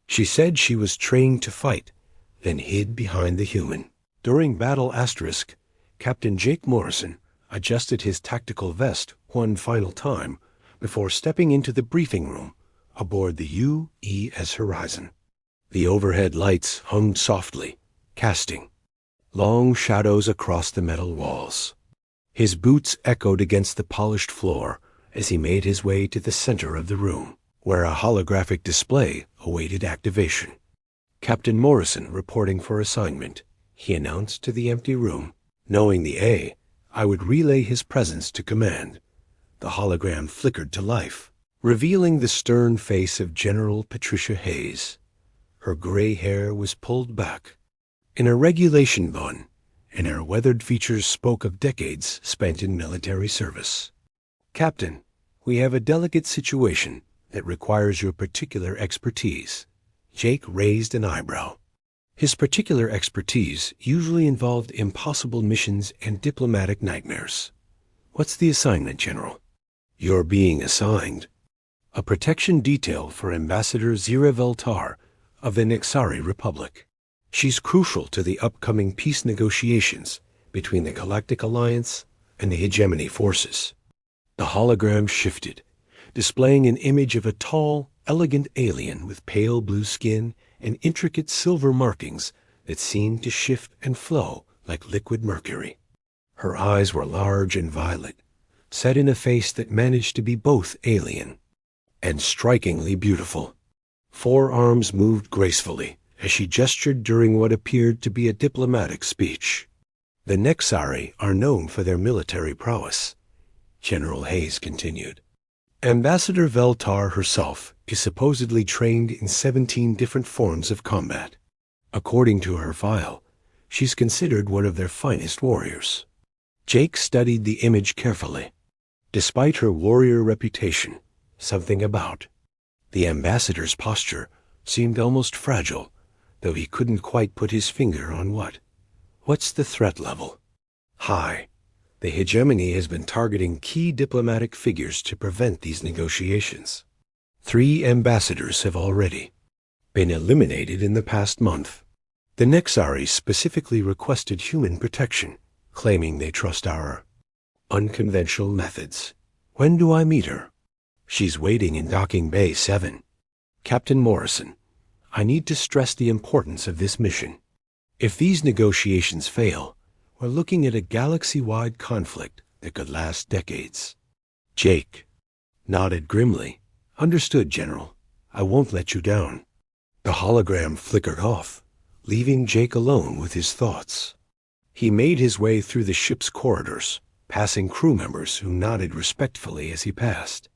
She said she was trained to fight, then hid behind the human. During Battle *, Captain Jake Morrison adjusted his tactical vest one final time before stepping into the briefing room aboard the UES Horizon. The overhead lights hummed softly, casting long shadows across the metal walls. His boots echoed against the polished floor as he made his way to the center of the room, where a holographic display awaited activation. Captain Morrison reporting for assignment, he announced to the empty room. Knowing the A, I would relay his presence to command. The hologram flickered to life, revealing the stern face of General Patricia Hayes. Her gray hair was pulled back in a regulation bun, and her weathered features spoke of decades spent in military service. Captain, we have a delicate situation that requires your particular expertise. Jake raised an eyebrow. His particular expertise usually involved impossible missions and diplomatic nightmares. What's the assignment, General? You're being assigned a protection detail for Ambassador Zira Veltar of the Nixari Republic. She's crucial to the upcoming peace negotiations between the Galactic Alliance and the Hegemony forces. The hologram shifted, displaying an image of a tall, elegant alien with pale blue skin and intricate silver markings that seemed to shift and flow like liquid mercury. Her eyes were large and violet, set in a face that managed to be both alien and strikingly beautiful. Four arms moved gracefully as she gestured during what appeared to be a diplomatic speech. The Nixari are known for their military prowess, General Hayes continued. Ambassador Veltar herself is supposedly trained in 17 different forms of combat. According to her file, she's considered one of their finest warriors. Jake studied the image carefully. Despite her warrior reputation, something about the ambassador's posture seemed almost fragile, though he couldn't quite put his finger on what. What's the threat level? High. The hegemony has been targeting key diplomatic figures to prevent these negotiations. 3 ambassadors have already been eliminated in the past month. The Nixari specifically requested human protection, claiming they trust our unconventional methods. When do I meet her? She's waiting in Docking Bay 7. Captain Morrison, I need to stress the importance of this mission. If these negotiations fail, we're looking at a galaxy-wide conflict that could last decades. Jake nodded grimly. Understood, General. I won't let you down. The hologram flickered off, leaving Jake alone with his thoughts. He made his way through the ship's corridors, passing crew members who nodded respectfully as he passed.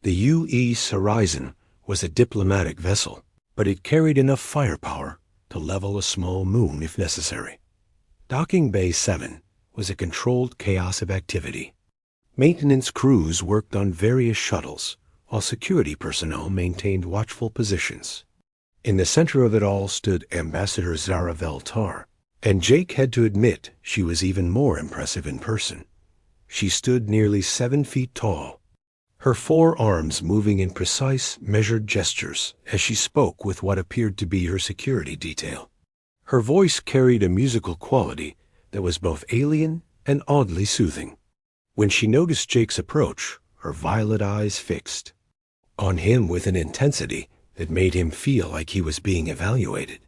The UES Horizon was a diplomatic vessel, but it carried enough firepower to level a small moon if necessary. Docking Bay 7 was a controlled chaos of activity. Maintenance crews worked on various shuttles, while security personnel maintained watchful positions. In the center of it all stood Ambassador Zara Veltar, and Jake had to admit she was even more impressive in person. She stood nearly 7 feet tall, her 4 arms moving in precise, measured gestures as she spoke with what appeared to be her security detail. Her voice carried a musical quality that was both alien and oddly soothing. When she noticed Jake's approach, her violet eyes fixed on him with an intensity that made him feel like he was being evaluated.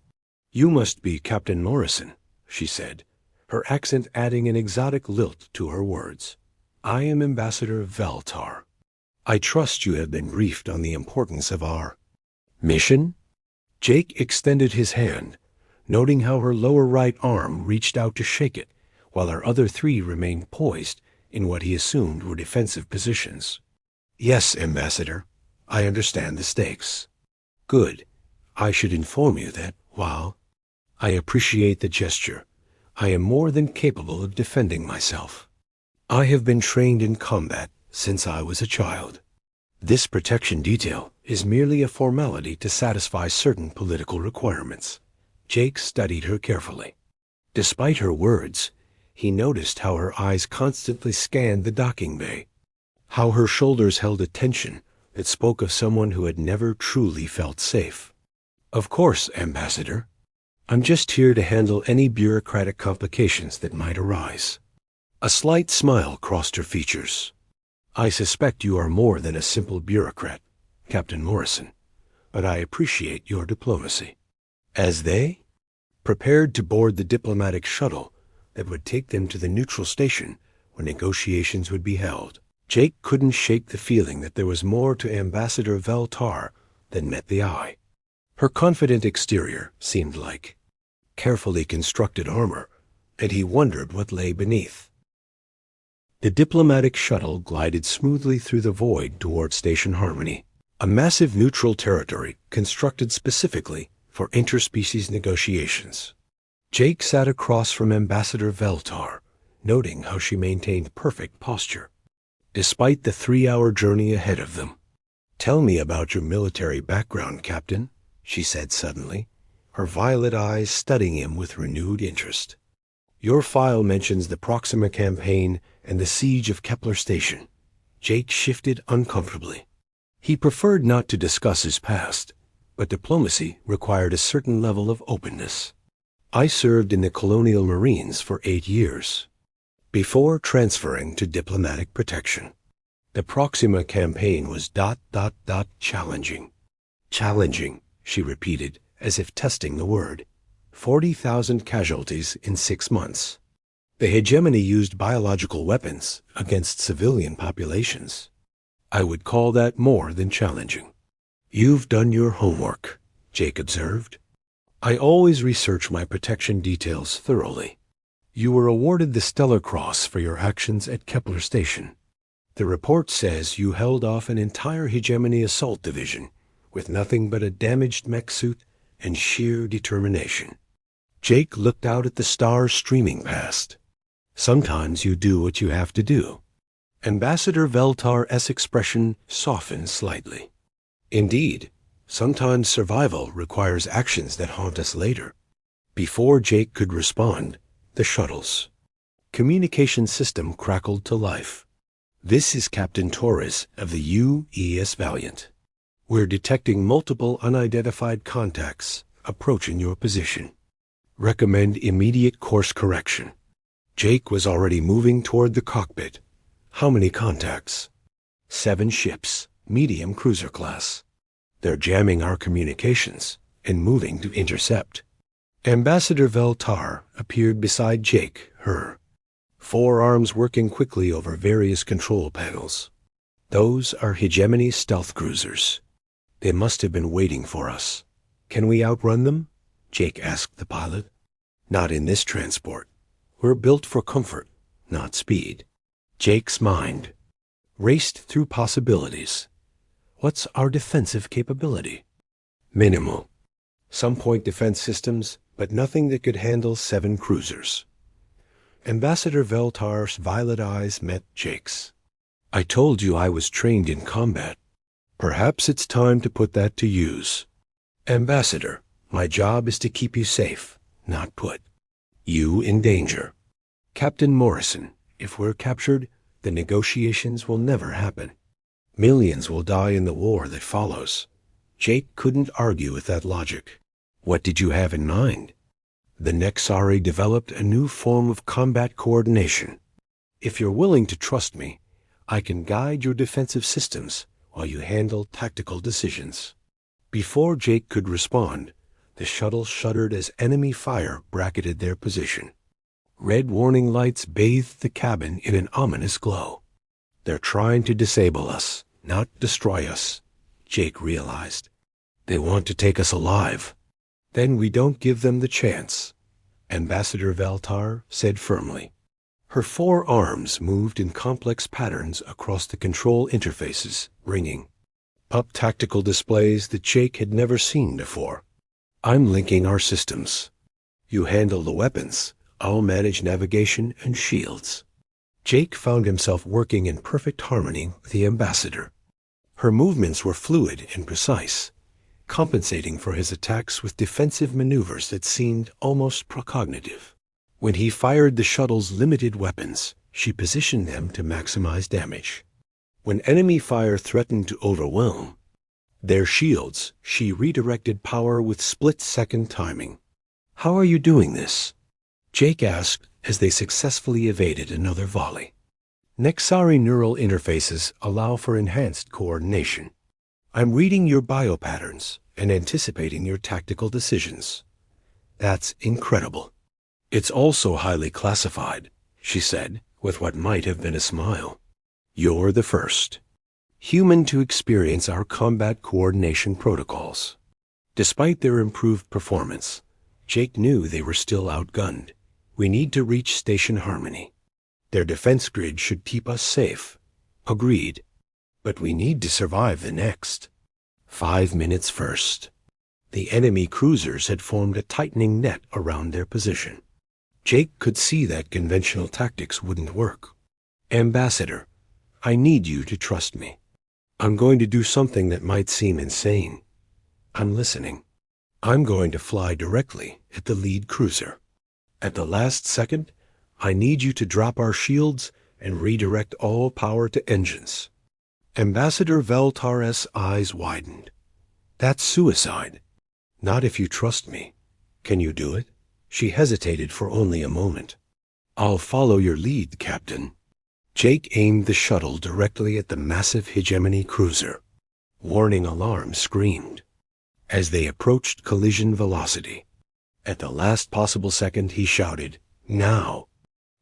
You must be Captain Morrison, she said, her accent adding an exotic lilt to her words. I am Ambassador Veltar. I trust you have been briefed on the importance of our mission? Jake extended his hand, noting how her lower right arm reached out to shake it, while her other 3 remained poised in what he assumed were defensive positions. Yes, Ambassador, I understand the stakes. Good. I should inform you that, while I appreciate the gesture, I am more than capable of defending myself. I have been trained in combat since I was a child. This protection detail is merely a formality to satisfy certain political requirements. Jake studied her carefully. Despite her words, he noticed how her eyes constantly scanned the docking bay, how her shoulders held a tension that spoke of someone who had never truly felt safe. Of course, Ambassador. I'm just here to handle any bureaucratic complications that might arise. A slight smile crossed her features. I suspect you are more than a simple bureaucrat, Captain Morrison, but I appreciate your diplomacy. As they prepared to board the diplomatic shuttle that would take them to the neutral station where negotiations would be held, Jake couldn't shake the feeling that there was more to Ambassador Veltar than met the eye. Her confident exterior seemed like carefully constructed armor, and he wondered what lay beneath. The diplomatic shuttle glided smoothly through the void toward Station Harmony, a massive neutral territory constructed specifically for interspecies negotiations. Jake sat across from Ambassador Veltar, noting how she maintained perfect posture, despite the 3-hour journey ahead of them. "Tell me about your military background, Captain," she said suddenly, her violet eyes studying him with renewed interest. "Your file mentions the Proxima campaign and the siege of Kepler Station." Jake shifted uncomfortably. He preferred not to discuss his past, but diplomacy required a certain level of openness. "I served in the Colonial Marines for 8 years, before transferring to diplomatic protection. The Proxima campaign was ... challenging." "Challenging," she repeated, as if testing the word. 40,000 casualties in 6 months. The hegemony used biological weapons against civilian populations. I would call that more than challenging. "You've done your homework," Jake observed. "I always research my protection details thoroughly. You were awarded the Stellar Cross for your actions at Kepler Station. The report says you held off an entire hegemony assault division with nothing but a damaged mech suit and sheer determination." Jake looked out at the stars streaming past. "Sometimes you do what you have to do." Ambassador Veltar's expression softened slightly. "Indeed, sometimes survival requires actions that haunt us later." Before Jake could respond, the shuttle's communication system crackled to life. "This is Captain Torres of the UES Valiant. We're detecting multiple unidentified contacts approaching your position. Recommend immediate course correction." Jake was already moving toward the cockpit. "How many contacts?" 7 ships, medium cruiser class. They're jamming our communications and moving to intercept." Ambassador Veltar appeared beside Jake, her forearms working quickly over various control panels. "Those are hegemony stealth cruisers. They must have been waiting for us. Can we outrun them?" Jake asked the pilot. "Not in this transport. We're built for comfort, not speed." Jake's mind raced through possibilities. What's our defensive capability? Minimal. Some point defense systems, but nothing that could handle 7 cruisers. Ambassador Veltar's violet eyes met Jake's. "I told you I was trained in combat. Perhaps it's time to put that to use. Ambassador, my job is to keep you safe, not put you in danger. Captain Morrison, if we're captured, the negotiations will never happen. Millions will die in the war that follows." Jake couldn't argue with that logic. "What did you have in mind?" "The Nexari developed a new form of combat coordination. If you're willing to trust me, I can guide your defensive systems while you handle tactical decisions." Before Jake could respond, the shuttle shuddered as enemy fire bracketed their position. Red warning lights bathed the cabin in an ominous glow. "They're trying to disable us, not destroy us," Jake realized. "They want to take us alive. Then we don't give them the chance," Ambassador Veltar said firmly. Her 4 arms moved in complex patterns across the control interfaces, bringing up tactical displays that Jake had never seen before. "I'm linking our systems. You handle the weapons. I'll manage navigation and shields." Jake found himself working in perfect harmony with the ambassador. Her movements were fluid and precise, compensating for his attacks with defensive maneuvers that seemed almost precognitive. When he fired the shuttle's limited weapons, she positioned them to maximize damage. When enemy fire threatened to overwhelm, Their shields, she redirected power with split-second timing. "How are you doing this?" Jake asked as they successfully evaded another volley. Nexari neural interfaces allow for enhanced coordination. I'm reading your biopatterns and anticipating your tactical decisions. That's incredible. It's also highly classified, she said, with what might have been a smile. You're the first human to experience our combat coordination protocols. Despite their improved performance, Jake knew they were still outgunned. We need to reach Station Harmony. Their defense grid should keep us safe. Agreed. But we need to survive the next 5 minutes first. The enemy cruisers had formed a tightening net around their position. Jake could see that conventional tactics wouldn't work. Ambassador, I need you to trust me. I'm going to do something that might seem insane. I'm listening. I'm going to fly directly at the lead cruiser. At the last second, I need you to drop our shields and redirect all power to engines. Ambassador Veltar's eyes widened. That's suicide. Not if you trust me. Can you do it? She hesitated for only a moment. I'll follow your lead, Captain. Jake aimed the shuttle directly at the massive hegemony cruiser. Warning alarm screamed as they approached collision velocity. At the last possible second, he shouted, "Now!"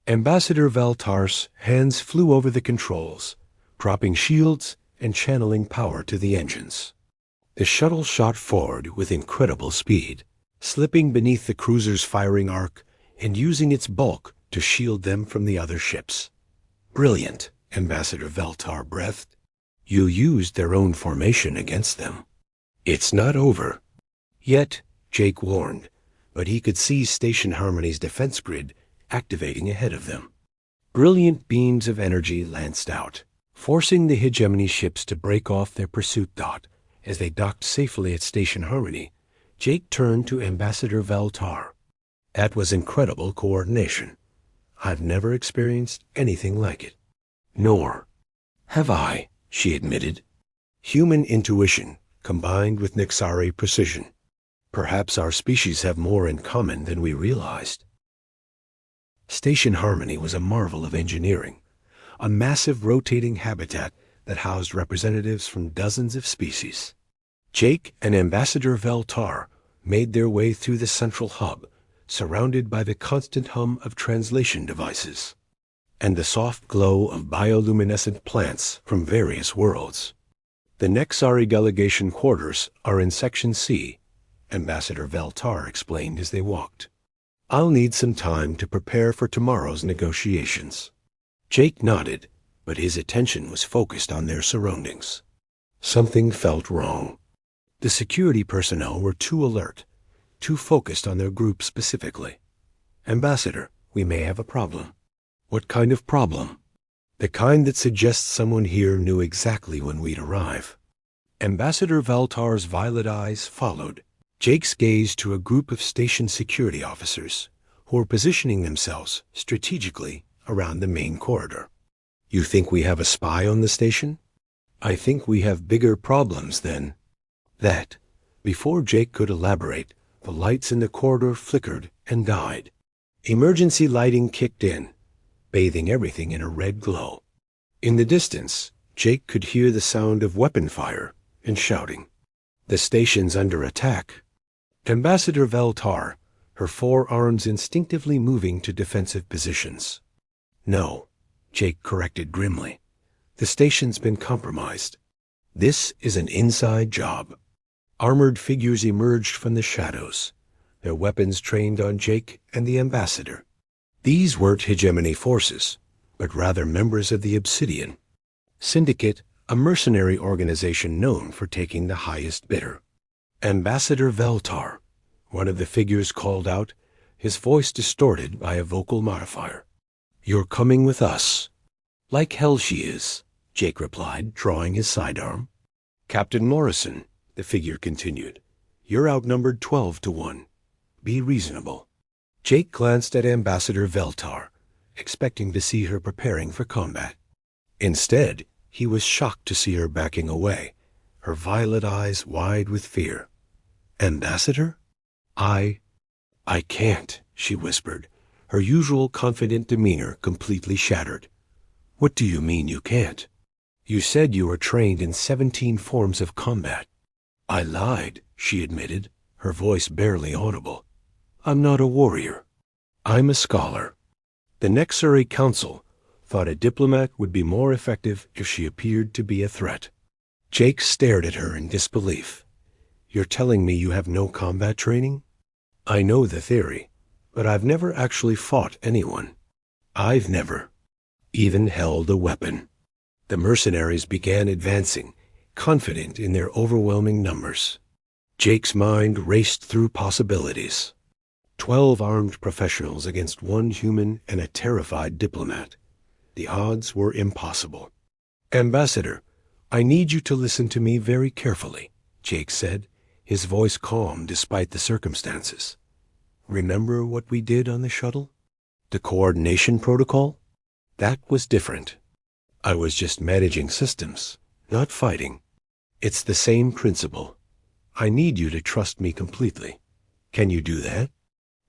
Ambassador Veltar's hands flew over the controls, dropping shields and channeling power to the engines. The shuttle shot forward with incredible speed, slipping beneath the cruiser's firing arc and using its bulk to shield them from the other ships. Brilliant, Ambassador Veltar breathed. You used their own formation against them. It's not over. Yet, Jake warned, but he could see Station Harmony's defense grid activating ahead of them. Brilliant beams of energy lanced out, forcing the hegemony ships to break off their pursuit dot. As they docked safely at Station Harmony, Jake turned to Ambassador Veltar. That was incredible coordination. I've never experienced anything like it. Nor have I, she admitted. Human intuition combined with Nexari precision. Perhaps our species have more in common than we realized. Station Harmony was a marvel of engineering, a massive rotating habitat that housed representatives from dozens of species. Jake and Ambassador Veltar made their way through the central hub, surrounded by the constant hum of translation devices and the soft glow of bioluminescent plants from various worlds. The Nexari delegation quarters are in Section C, Ambassador Veltar explained as they walked. I'll need some time to prepare for tomorrow's negotiations. Jake nodded, but his attention was focused on their surroundings. Something felt wrong. The security personnel were too alert, too focused on their group specifically. Ambassador, we may have a problem. What kind of problem? The kind that suggests someone here knew exactly when we'd arrive. Ambassador Veltar's violet eyes followed Jake's gaze to a group of station security officers who were positioning themselves strategically around the main corridor. You think we have a spy on the station? I think we have bigger problems than that. Before Jake could elaborate, the lights in the corridor flickered and died. Emergency lighting kicked in, bathing everything in a red glow. In the distance, Jake could hear the sound of weapon fire and shouting. The station's under attack. Ambassador Veltar, her forearms instinctively moving to defensive positions. No, Jake corrected grimly. The station's been compromised. This is an inside job. Armored figures emerged from the shadows, their weapons trained on Jake and the ambassador. These weren't hegemony forces, but rather members of the Obsidian Syndicate, a mercenary organization known for taking the highest bidder. Ambassador Veltar, one of the figures called out, his voice distorted by a vocal modifier. You're coming with us. Like hell she is, Jake replied, drawing his sidearm. Captain Morrison, the figure continued, you're outnumbered 12-1. Be reasonable. Jake glanced at Ambassador Veltar, expecting to see her preparing for combat. Instead, he was shocked to see her backing away, her violet eyes wide with fear. "Ambassador? I can't," she whispered, her usual confident demeanor completely shattered. "What do you mean you can't? You said you were trained in 17 forms of combat." "I lied," she admitted, her voice barely audible. "I'm not a warrior. I'm a scholar." The Nexari Council thought a diplomat would be more effective if she appeared to be a threat. Jake stared at her in disbelief. "You're telling me you have no combat training?" "I know the theory, but I've never actually fought anyone. I've never even held a weapon." The mercenaries began advancing, confident in their overwhelming numbers. Jake's mind raced through possibilities. 12 armed professionals against 1 human and a terrified diplomat. The odds were impossible. "Ambassador, I need you to listen to me very carefully," Jake said, his voice calm despite the circumstances. "Remember what we did on the shuttle? The coordination protocol? That was different. I was just managing systems, not fighting. It's the same principle. I need you to trust me completely. Can you do that?"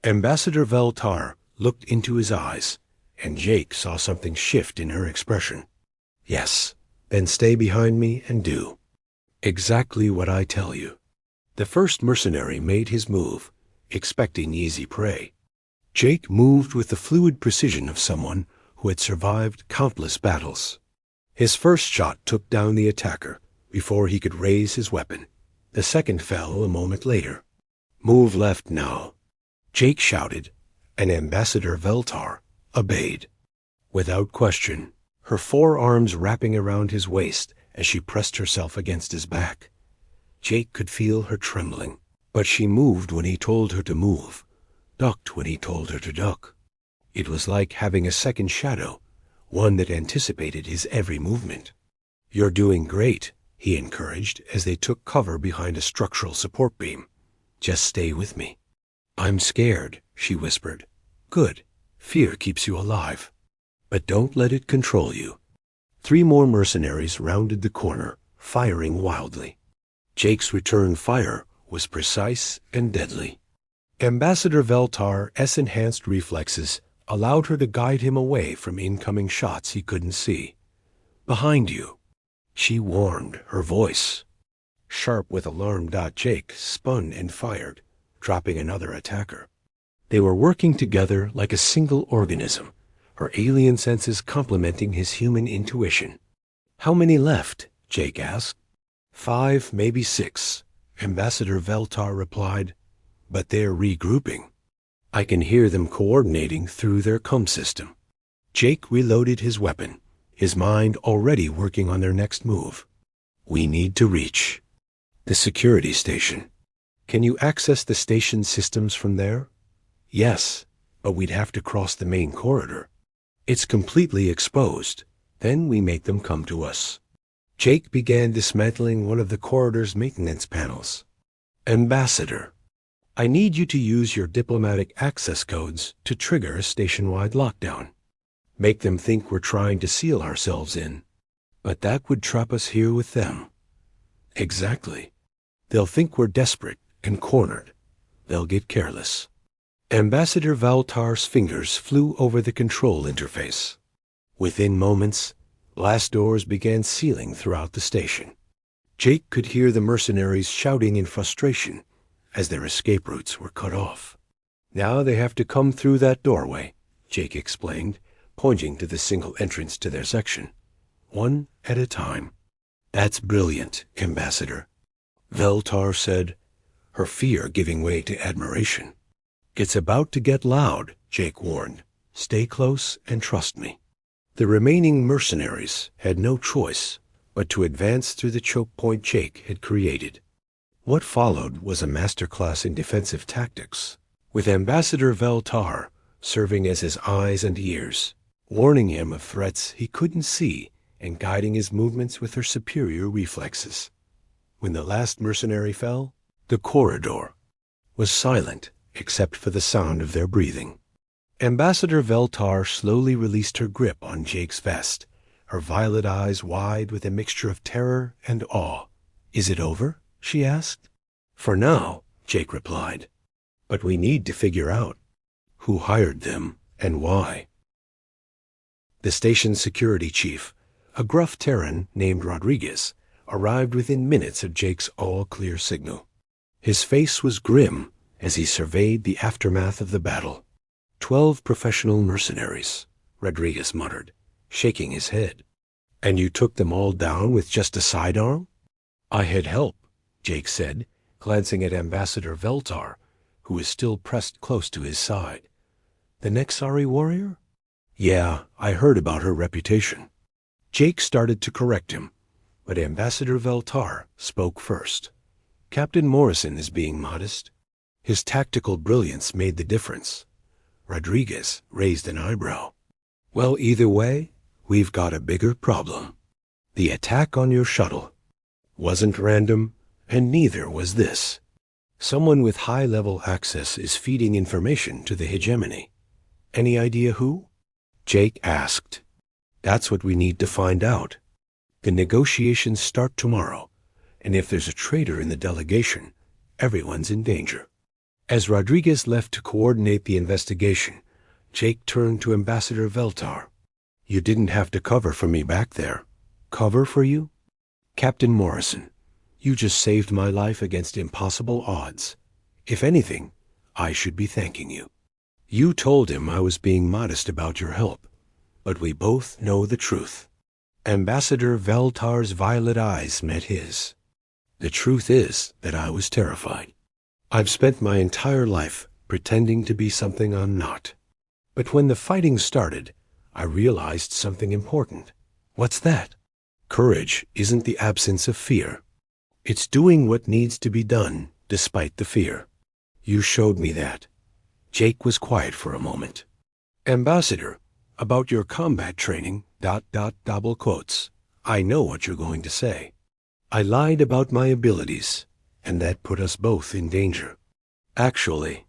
Ambassador Veltar looked into his eyes, and Jake saw something shift in her expression. "Yes, then stay behind me and do exactly what I tell you." The first mercenary made his move, expecting easy prey. Jake moved with the fluid precision of someone who had survived countless battles. His first shot took down the attacker before he could raise his weapon. The second fell a moment later. "Move left now," Jake shouted, and Ambassador Veltar obeyed. Without question, her forearms wrapping around his waist as she pressed herself against his back. Jake could feel her trembling, but she moved when he told her to move, ducked when he told her to duck. It was like having a second shadow, one that anticipated his every movement. "You're doing great," he encouraged as they took cover behind a structural support beam. "Just stay with me." "I'm scared," she whispered. "Good. Fear keeps you alive. But don't let it control you." 3 more mercenaries rounded the corner, firing wildly. Jake's return fire was precise and deadly. Ambassador Veltar's enhanced reflexes allowed her to guide him away from incoming shots he couldn't see. "Behind you," she warned, her voice sharp with alarm. Jake spun and fired, dropping another attacker. They were working together like a single organism, her alien senses complementing his human intuition. "How many left?" Jake asked. 5, maybe 6, Ambassador Veltar replied. "But they're regrouping. I can hear them coordinating through their comm system." Jake reloaded his weapon, his mind already working on their next move. "We need to reach the security station. Can you access the station systems from there?" "Yes, but we'd have to cross the main corridor. It's completely exposed. Then we make them come to us." Jake began dismantling one of the corridor's maintenance panels. "Ambassador, I need you to use your diplomatic access codes to trigger a station-wide lockdown. Make them think we're trying to seal ourselves in. But that would trap us here with them." "Exactly. They'll think we're desperate and cornered. They'll get careless." Ambassador Veltar's fingers flew over the control interface. Within moments, blast doors began sealing throughout the station. Jake could hear the mercenaries shouting in frustration as their escape routes were cut off. "Now they have to come through that doorway," Jake explained, pointing to the single entrance to their section. "One at a time." "That's brilliant, Ambassador," Veltar said, her fear giving way to admiration. "It's about to get loud," Jake warned. "Stay close and trust me." The remaining mercenaries had no choice but to advance through the choke point Jake had created. What followed was a masterclass in defensive tactics, with Ambassador Veltar serving as his eyes and ears, warning him of threats he couldn't see and guiding his movements with her superior reflexes. When the last mercenary fell, the corridor was silent except for the sound of their breathing. Ambassador Veltar slowly released her grip on Jake's vest, her violet eyes wide with a mixture of terror and awe. Is it over? She asked. For now, Jake replied. But we need to figure out who hired them and why. The station's security chief, a gruff Terran named Rodriguez, arrived within minutes of Jake's all-clear signal. His face was grim as he surveyed the aftermath of the battle. 12 professional mercenaries, Rodriguez muttered, shaking his head. And you took them all down with just a sidearm? I had help, Jake said, glancing at Ambassador Veltar, who was still pressed close to his side. The Nexari warrior? Yeah, I heard about her reputation. Jake started to correct him, but Ambassador Veltar spoke first. Captain Morrison is being modest. His tactical brilliance made the difference. Rodriguez raised an eyebrow. Well, either way, we've got a bigger problem. The attack on your shuttle wasn't random, and neither was this. Someone with high-level access is feeding information to the hegemony. Any idea who? Jake asked. That's what we need to find out. The negotiations start tomorrow, and if there's a traitor in the delegation, everyone's in danger. As Rodriguez left to coordinate the investigation, Jake turned to Ambassador Veltar. You didn't have to cover for me back there. Cover for you? Captain Morrison, you just saved my life against impossible odds. If anything, I should be thanking you. You told him I was being modest about your help, but we both know the truth. Ambassador Veltar's violet eyes met his. The truth is that I was terrified. I've spent my entire life pretending to be something I'm not. But when the fighting started, I realized something important. What's that? Courage isn't the absence of fear. It's doing what needs to be done despite the fear. You showed me that. Jake was quiet for a moment. Ambassador, about your combat training, ... double quotes. I know what you're going to say. I lied about my abilities, and that put us both in danger. Actually,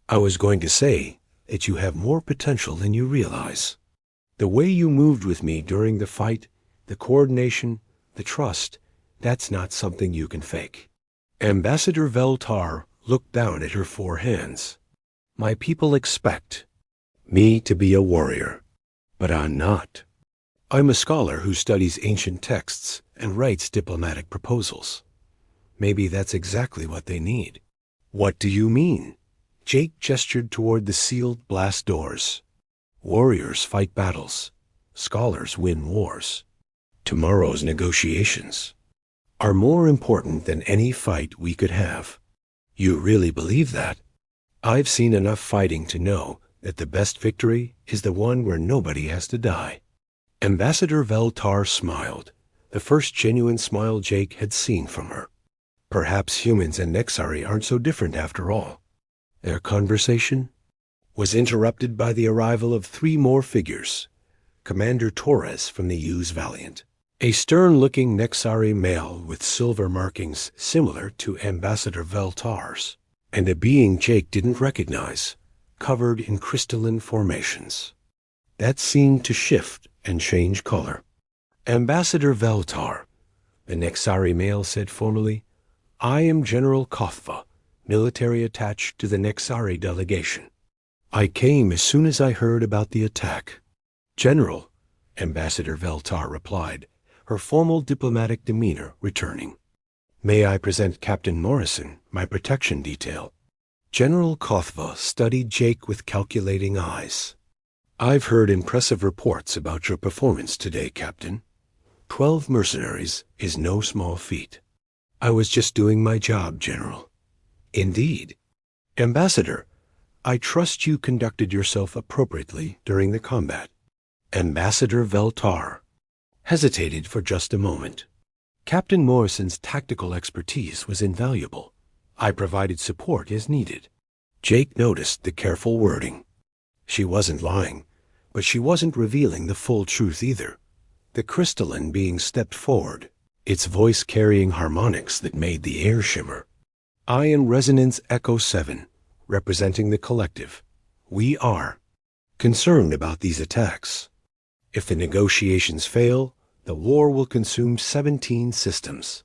I was going to say that you have more potential than you realize. The way you moved with me during the fight, the coordination, the trust, that's not something you can fake. Ambassador Veltar looked down at her 4 hands. My people expect me to be a warrior, but I'm not. I'm a scholar who studies ancient texts and writes diplomatic proposals. Maybe that's exactly what they need. What do you mean? Jake gestured toward the sealed blast doors. Warriors fight battles. Scholars win wars. Tomorrow's negotiations are more important than any fight we could have. You really believe that? I've seen enough fighting to know that the best victory is the one where nobody has to die. Ambassador Veltar smiled, the first genuine smile Jake had seen from her. Perhaps humans and Nexari aren't so different after all. Their conversation was interrupted by the arrival of 3 more figures. Commander Torres from the Hughes Valiant, a stern-looking Nexari male with silver markings similar to Ambassador Veltar's, and a being Jake didn't recognize, covered in crystalline formations. That seemed to shift and change color. Ambassador Veltar, the Nexari male said formally, I am General Kothva, military attached to the Nexari delegation. I came as soon as I heard about the attack. General, Ambassador Veltar replied, her formal diplomatic demeanor returning. May I present Captain Morrison, my protection detail? General Kothva studied Jake with calculating eyes. I've heard impressive reports about your performance today, Captain. 12 mercenaries is no small feat. I was just doing my job, General. Indeed. Ambassador, I trust you conducted yourself appropriately during the combat. Ambassador Veltar hesitated for just a moment. Captain Morrison's tactical expertise was invaluable. I provided support as needed. Jake noticed the careful wording. She wasn't lying, but she wasn't revealing the full truth either. The crystalline being stepped forward, its voice carrying harmonics that made the air shimmer. I am Resonance Echo 7, representing the collective. We are concerned about these attacks. If the negotiations fail, the war will consume 17 systems.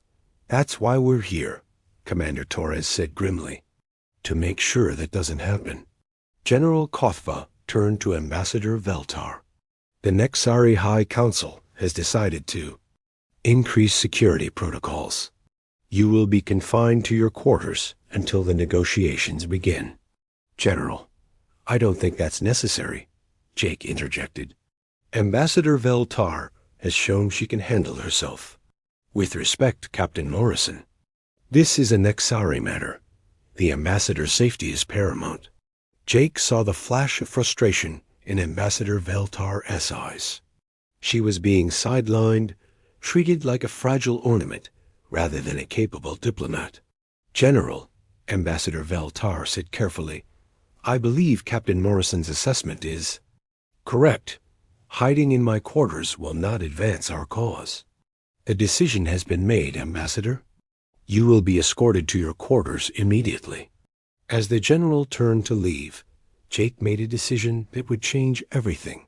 That's why we're here, Commander Torres said grimly. To make sure that doesn't happen. General Kothva turned to Ambassador Veltar. The Nexari High Council has decided to increase security protocols. You will be confined to your quarters until the negotiations begin. General, I don't think that's necessary, Jake interjected. Ambassador Veltar has shown she can handle herself. With respect, Captain Morrison, this is a Nexari matter. The ambassador's safety is paramount. Jake saw the flash of frustration in Ambassador Veltar's eyes. She was being sidelined, treated like a fragile ornament rather than a capable diplomat. General, Ambassador Veltar said carefully, I believe Captain Morrison's assessment is correct. Hiding in my quarters will not advance our cause. A decision has been made, Ambassador. You will be escorted to your quarters immediately. As the general turned to leave, Jake made a decision that would change everything.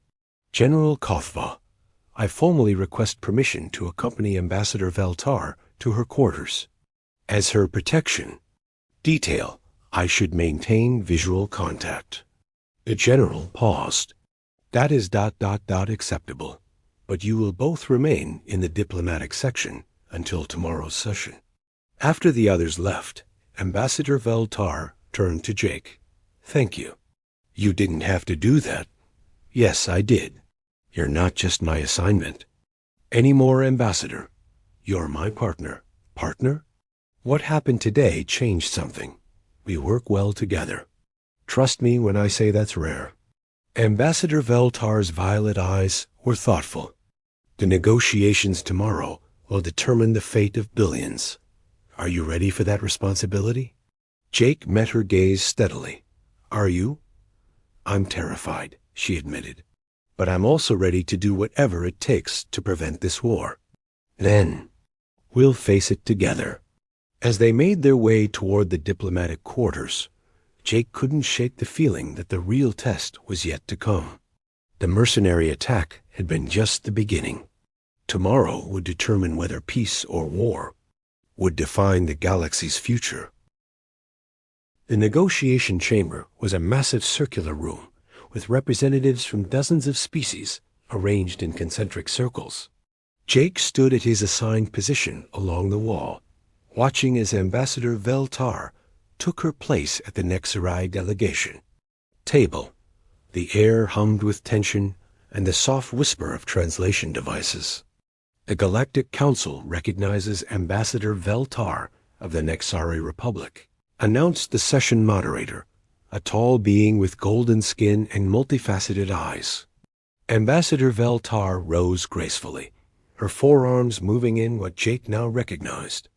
General Kothva, I formally request permission to accompany Ambassador Veltar to her quarters. As her protection, detail, I should maintain visual contact. The general paused. That is ... acceptable, but you will both remain in the diplomatic section until tomorrow's session. After the others left, Ambassador Veltar turned to Jake. Thank you. You didn't have to do that. Yes, I did. You're not just my assignment. Any more, Ambassador? You're my partner. Partner? What happened today changed something. We work well together. Trust me when I say that's rare. Ambassador Veltar's violet eyes were thoughtful. The negotiations tomorrow will determine the fate of billions. Are you ready for that responsibility? Jake met her gaze steadily. Are you? I'm terrified, she admitted. But I'm also ready to do whatever it takes to prevent this war. Then, we'll face it together. As they made their way toward the diplomatic quarters, Jake couldn't shake the feeling that the real test was yet to come. The mercenary attack had been just the beginning. Tomorrow would determine whether peace or war would define the galaxy's future. The negotiation chamber was a massive circular room with representatives from dozens of species arranged in concentric circles. Jake stood at his assigned position along the wall, watching as Ambassador Veltar took her place at the Nexari delegation table. The air hummed with tension and the soft whisper of translation devices. The Galactic Council recognizes Ambassador Veltar of the Nexari Republic, announced the session moderator, a tall being with golden skin and multifaceted eyes. Ambassador Veltar rose gracefully, her forearms moving in what Jake now recognized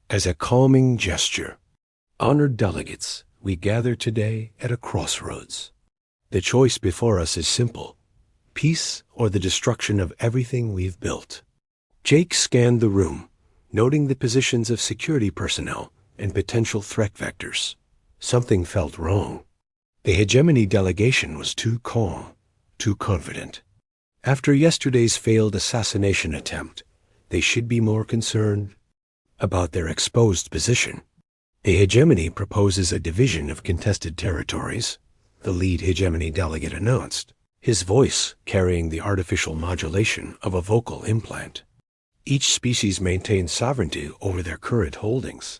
as a calming gesture. Honored delegates, we gather today at a crossroads. The choice before us is simple: peace or the destruction of everything we've built. Jake scanned the room, noting the positions of security personnel and potential threat vectors. Something felt wrong. The hegemony delegation was too calm, too confident. After yesterday's failed assassination attempt, they should be more concerned about their exposed position. The hegemony proposes a division of contested territories, the lead hegemony delegate announced, his voice carrying the artificial modulation of a vocal implant. Each species maintains sovereignty over their current holdings.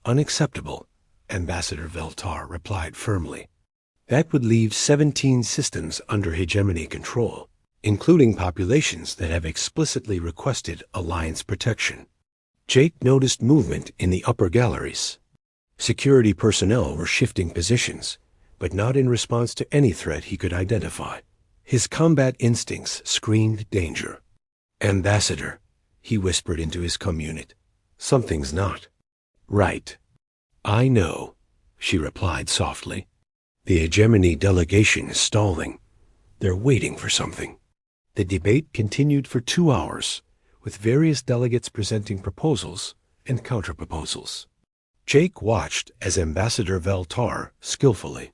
Unacceptable, Ambassador Veltar replied firmly. That would leave 17 systems under hegemony control, including populations that have explicitly requested alliance protection. Jake noticed movement in the upper galleries. Security personnel were shifting positions, but not in response to any threat he could identify. His combat instincts screamed danger. Ambassador, he whispered into his community, something's not right. I know, she replied softly. The hegemony delegation is stalling. They're waiting for something. The debate continued for 2 hours, with various delegates presenting proposals and counterproposals. Jake watched as Ambassador Veltar skillfully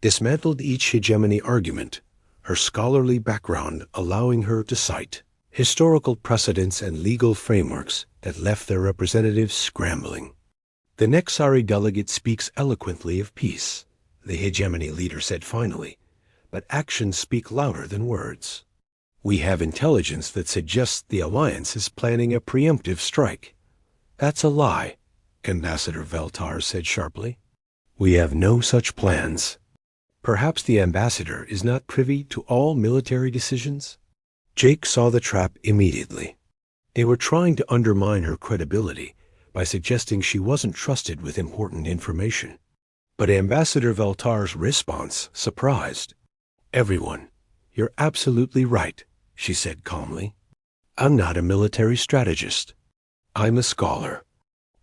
dismantled each hegemony argument, her scholarly background allowing her to cite historical precedents and legal frameworks that left their representatives scrambling. The Nexari delegate speaks eloquently of peace, the hegemony leader said finally, but actions speak louder than words. We have intelligence that suggests the Alliance is planning a preemptive strike. That's a lie, Ambassador Veltar said sharply. We have no such plans. Perhaps the ambassador is not privy to all military decisions? Jake saw the trap immediately. They were trying to undermine her credibility by suggesting she wasn't trusted with important information. But Ambassador Veltar's response surprised. Everyone, you're absolutely right, she said calmly. I'm not a military strategist. I'm a scholar.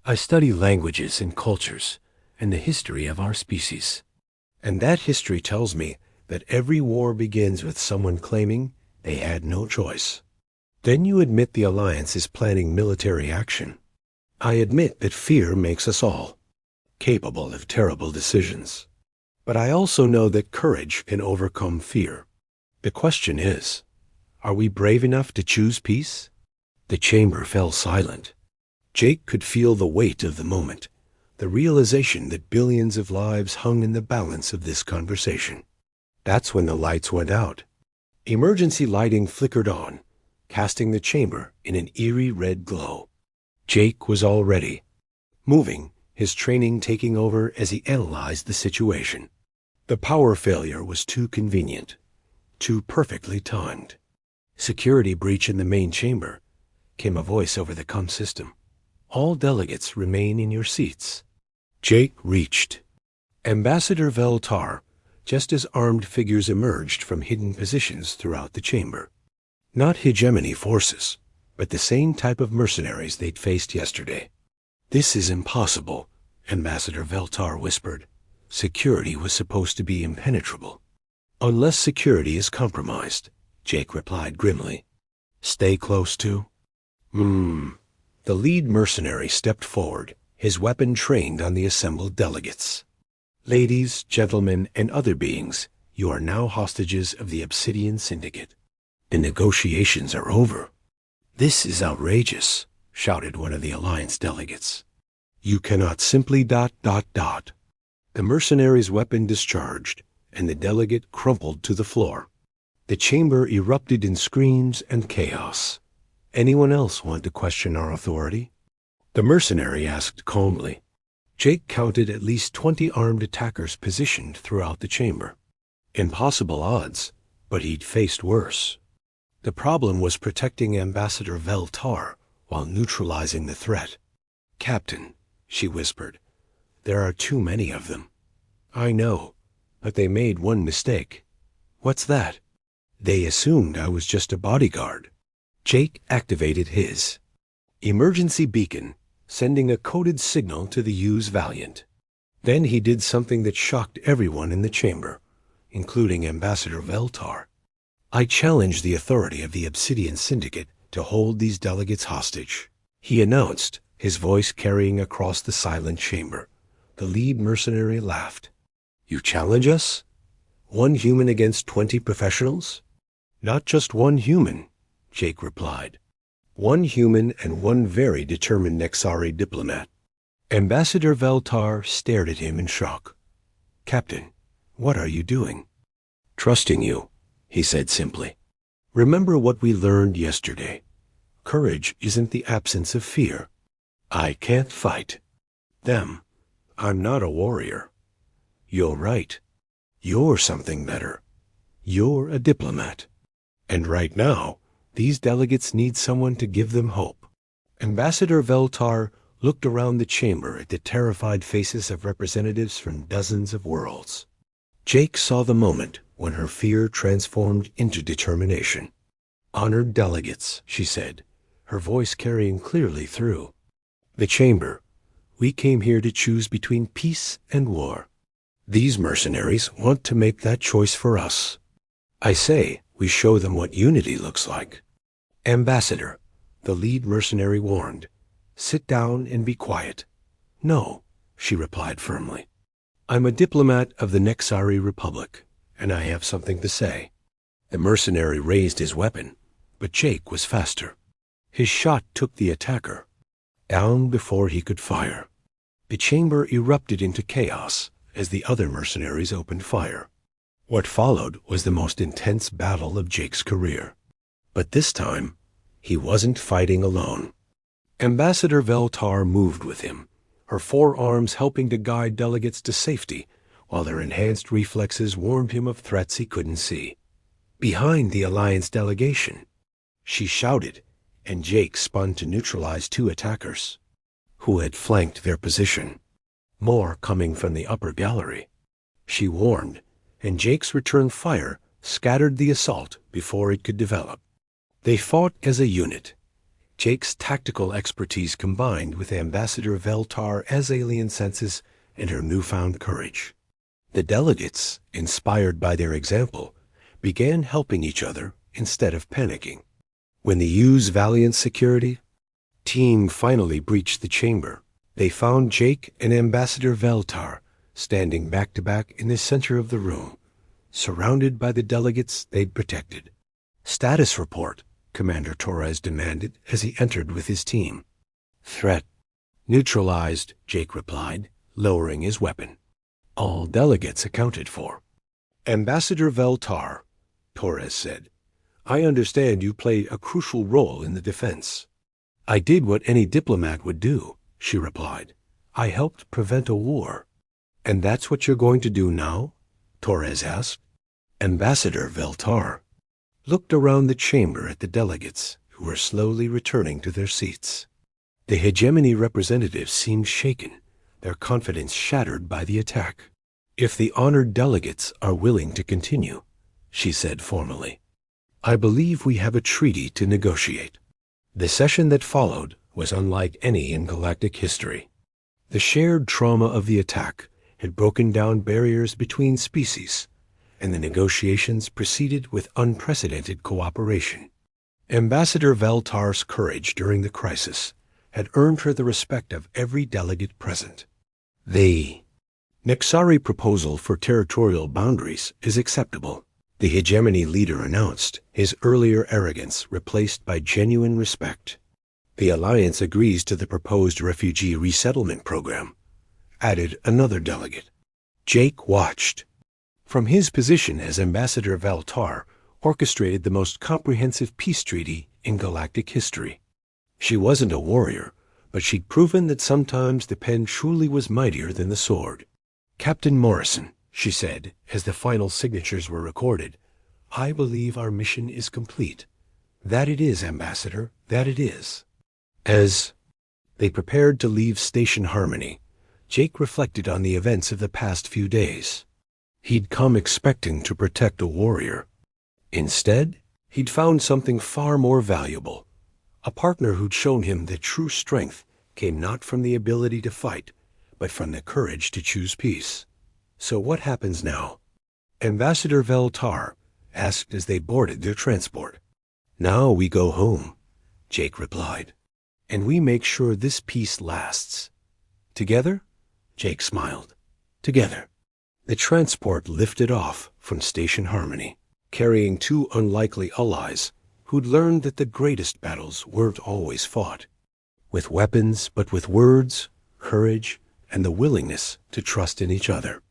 I study languages and cultures and the history of our species. And that history tells me that every war begins with someone claiming they had no choice. Then you admit the Alliance is planning military action. I admit that fear makes us all capable of terrible decisions. But I also know that courage can overcome fear. The question is, are we brave enough to choose peace? The chamber fell silent. Jake could feel the weight of the moment, the realization that billions of lives hung in the balance of this conversation. That's when the lights went out. Emergency lighting flickered on, casting the chamber in an eerie red glow. Jake was all ready, moving, his training taking over as he analyzed the situation. The power failure was too convenient, too perfectly timed. Security breach in the main chamber, came a voice over the comm system. All delegates remain in your seats. Jake reached. Ambassador Veltar, just as armed figures emerged from hidden positions throughout the chamber. Not hegemony forces, but the same type of mercenaries they'd faced yesterday. This is impossible, Ambassador Veltar whispered. Security was supposed to be impenetrable. Unless security is compromised, Jake replied grimly. Stay close to? The lead mercenary stepped forward, his weapon trained on the assembled delegates. Ladies, gentlemen, and other beings, you are now hostages of the Obsidian Syndicate. The negotiations are over. This is outrageous, shouted one of the Alliance delegates. You cannot simply ... The mercenary's weapon discharged, and the delegate crumpled to the floor. The chamber erupted in screams and chaos. Anyone else want to question our authority? The mercenary asked calmly. Jake counted at least 20 armed attackers positioned throughout the chamber. Impossible odds, but he'd faced worse. The problem was protecting Ambassador Veltar while neutralizing the threat. Captain, she whispered, there are too many of them. I know, but they made one mistake. What's that? They assumed I was just a bodyguard. Jake activated his emergency beacon, sending a coded signal to the U's Valiant. Then he did something that shocked everyone in the chamber, including Ambassador Veltar. I challenge the authority of the Obsidian Syndicate to hold these delegates hostage, he announced, his voice carrying across the silent chamber. The lead mercenary laughed. You challenge us? One human against 20 professionals? Not just one human, Jake replied. One human and one very determined Nexari diplomat. Ambassador Veltar stared at him in shock. Captain, what are you doing? Trusting you, he said simply. Remember what we learned yesterday. Courage isn't the absence of fear. I can't fight them. I'm not a warrior. You're right. You're something better. You're a diplomat. And right now, these delegates need someone to give them hope. Ambassador Veltar looked around the chamber at the terrified faces of representatives from dozens of worlds. Jake saw the moment when her fear transformed into determination. Honored delegates, she said, her voice carrying clearly through. The chamber. We came here to choose between peace and war. These mercenaries want to make that choice for us. I say we show them what unity looks like. Ambassador, the lead mercenary warned, sit down and be quiet. No, she replied firmly. I'm a diplomat of the Nexari Republic, and I have something to say. The mercenary raised his weapon, but Jake was faster. His shot took the attacker down before he could fire. The chamber erupted into chaos as the other mercenaries opened fire. What followed was the most intense battle of Jake's career. But this time, he wasn't fighting alone. Ambassador Veltar moved with him, her forearms helping to guide delegates to safety, while their enhanced reflexes warned him of threats he couldn't see. Behind the Alliance delegation, she shouted, and Jake spun to neutralize two attackers who had flanked their position. More coming from the upper gallery. She warned, and Jake's return fire scattered the assault before it could develop. They fought as a unit. Jake's tactical expertise combined with Ambassador Veltar's alien senses and her newfound courage. The delegates, inspired by their example, began helping each other instead of panicking. When the U's valiant security team finally breached the chamber, they found Jake and Ambassador Veltar standing back-to-back in the center of the room, surrounded by the delegates they'd protected. "Status report," Commander Torres demanded as he entered with his team. "Threat neutralized," Jake replied, lowering his weapon. "All delegates accounted for." "Ambassador Veltar," Torres said, "I understand you played a crucial role in the defense." "I did what any diplomat would do," she replied. "I helped prevent a war." "And that's what you're going to do now?" Torres asked. Ambassador Veltar looked around the chamber at the delegates who were slowly returning to their seats. The hegemony representatives seemed shaken, their confidence shattered by the attack. "If the honored delegates are willing to continue," she said formally, "I believe we have a treaty to negotiate." The session that followed was unlike any in galactic history. The shared trauma of the attack had broken down barriers between species, and the negotiations proceeded with unprecedented cooperation. Ambassador Veltar's courage during the crisis had earned her the respect of every delegate present. The Nexari proposal for territorial boundaries is acceptable, the hegemony leader announced, his earlier arrogance replaced by genuine respect. The Alliance agrees to the proposed refugee resettlement program, added another delegate. Jake watched. From his position as Ambassador Veltar orchestrated the most comprehensive peace treaty in galactic history. She wasn't a warrior, but she'd proven that sometimes the pen truly was mightier than the sword. "Captain Morrison," she said, as the final signatures were recorded, "I believe our mission is complete." "That it is, Ambassador, that it is." As they prepared to leave Station Harmony, Jake reflected on the events of the past few days. He'd come expecting to protect a warrior. Instead, he'd found something far more valuable, a partner who'd shown him that true strength came not from the ability to fight, but from the courage to choose peace. "So what happens now?" Ambassador Veltar asked as they boarded their transport. "Now we go home," Jake replied, "and we make sure this peace lasts." "Together?" Jake smiled. "Together." The transport lifted off from Station Harmony, carrying two unlikely allies who'd learned that the greatest battles weren't always fought with weapons, but with words, courage, and the willingness to trust in each other.